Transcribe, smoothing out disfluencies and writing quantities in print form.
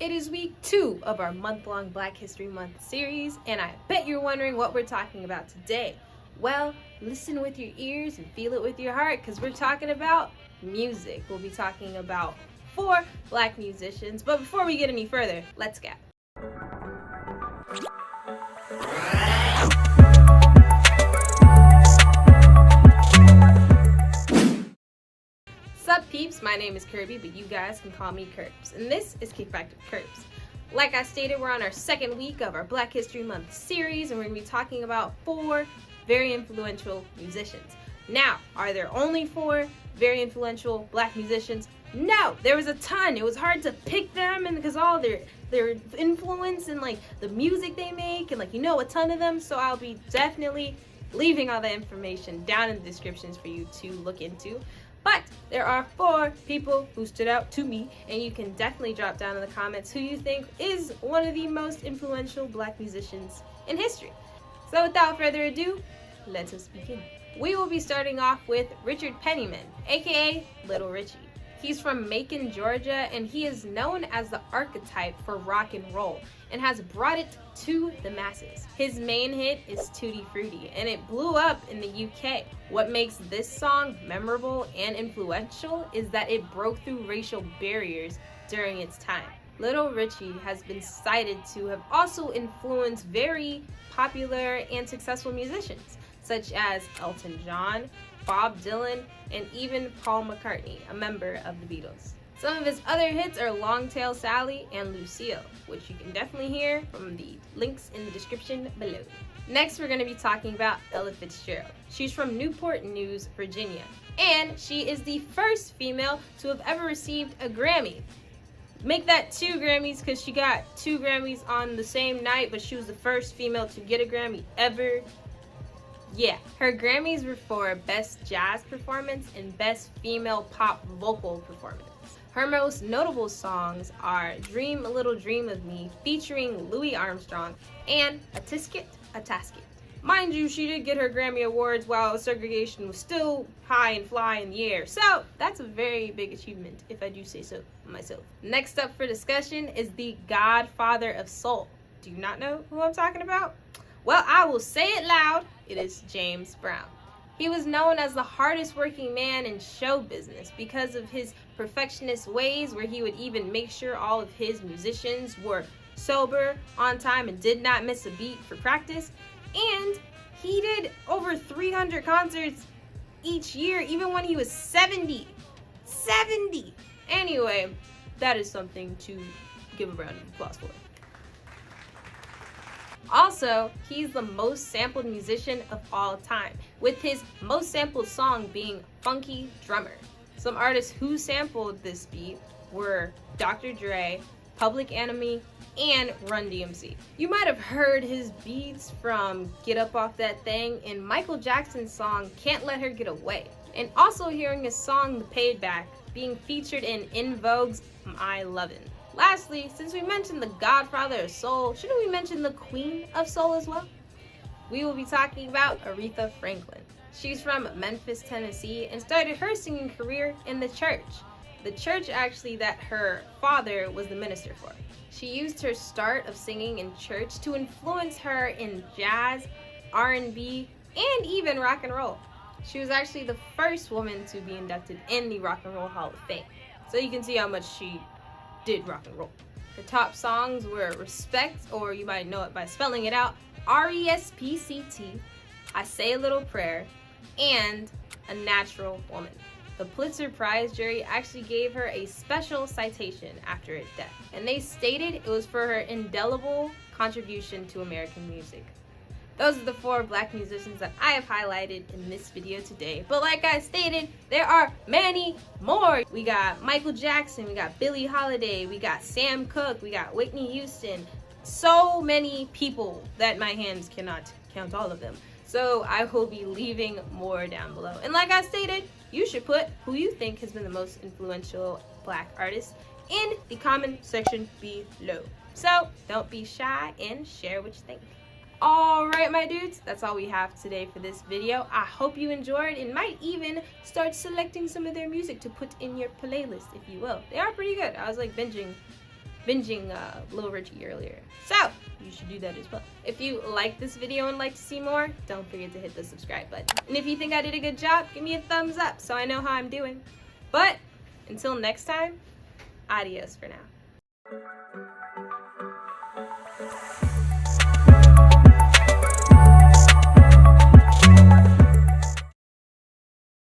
It is week 2 of our month-long Black History Month series, and I bet you're wondering what we're talking about today. Well, listen with your ears and feel it with your heart, because we're talking about music. We'll be talking about 4 Black musicians, but before we get any further, let's go. Sup peeps, my name is Kirby, but you guys can call me Kirbz, and this is Kickback with Kirbz. Like I stated, we're on our second week of our Black History Month series, and we're going to be talking about 4 very influential musicians. Now, are there only 4 very influential Black musicians? No, there was a ton. It was hard to pick them, and because all their influence and like the music they make, and like a ton of them. So I'll be definitely leaving all the information down in the descriptions for you to look into. But there are 4 people who stood out to me, and you can definitely drop down in the comments who you think is one of the most influential Black musicians in history. So without further ado, let us begin. We will be starting off with Richard Penniman, aka Little Richie. He's from Macon, Georgia, and he is known as the archetype for rock and roll and has brought it to the masses. His main hit is Tutti Frutti, and it blew up in the UK. What makes this song memorable and influential is that it broke through racial barriers during its time. Little Richie has been cited to have also influenced very popular and successful musicians, such as Elton John, Bob Dylan, and even Paul McCartney, a member of the Beatles. Some of his other hits are Longtail Sally and Lucile, which you can definitely hear from the links in the description below. Next, we're going to be talking about Ella Fitzgerald. She's from Newport News, Virginia, and she is the first female to have ever received a Grammy. Make that 2 Grammys because she got 2 Grammys on the same night, but she was the first female to get a Grammy ever. Yeah, her Grammys were for Best Jazz Performance and Best Female Pop Vocal Performance. Her most notable songs are Dream a Little Dream of Me featuring Louis Armstrong and A-Tisket, A-Tasket. Mind you, she did get her Grammy Awards while segregation was still high and fly in the air, so that's a very big achievement, if I do say so myself. Next up for discussion is the Godfather of Soul. Do you not know who I'm talking about? Well, I will say it loud. It is James Brown. He was known as the hardest working man in show business because of his perfectionist ways, where he would even make sure all of his musicians were sober, on time, and did not miss a beat for practice. And he did over 300 concerts each year, even when he was 70. 70! Anyway, that is something to give a round of applause for. Also, he's the most sampled musician of all time, with his most sampled song being Funky Drummer. Some artists who sampled this beat were Dr. Dre, Public Enemy, and Run DMC. You might have heard his beats from Get Up Off That Thing and Michael Jackson's song Can't Let Her Get Away, and also hearing his song The Payback being featured in Vogue's I Lovin'. Lastly, since we mentioned the Godfather of Soul, shouldn't we mention the Queen of Soul as well? We will be talking about Aretha Franklin. She's from Memphis, Tennessee, and started her singing career in the church. The church actually that her father was the minister for. She used her start of singing in church to influence her in jazz, R&B, and even rock and roll. She was actually the first woman to be inducted in the Rock and Roll Hall of Fame. So you can see how much she did rock and roll. Her top songs were Respect, or you might know it by spelling it out, R-E-S-P-C-T, I Say a Little Prayer, and A Natural Woman. The Pulitzer Prize jury actually gave her a special citation after her death, and they stated it was for her indelible contribution to American music. Those are the 4 Black musicians that I have highlighted in this video today. But like I stated, there are many more. We got Michael Jackson, we got Billie Holiday, we got Sam Cooke, we got Whitney Houston. So many people that my hands cannot count all of them. So I will be leaving more down below. And like I stated, you should put who you think has been the most influential Black artist in the comment section below. So don't be shy and share what you think. Alright my dudes, that's all we have today for this video. I hope you enjoyed and might even start selecting some of their music to put in your playlist, if you will. They are pretty good. I was like binging binging Lil Richie earlier. So you should do that as well. If you like this video and like to see more, don't forget to hit the subscribe button. And if you think I did a good job, give me a thumbs up so I know how I'm doing. But until next time, adios for now.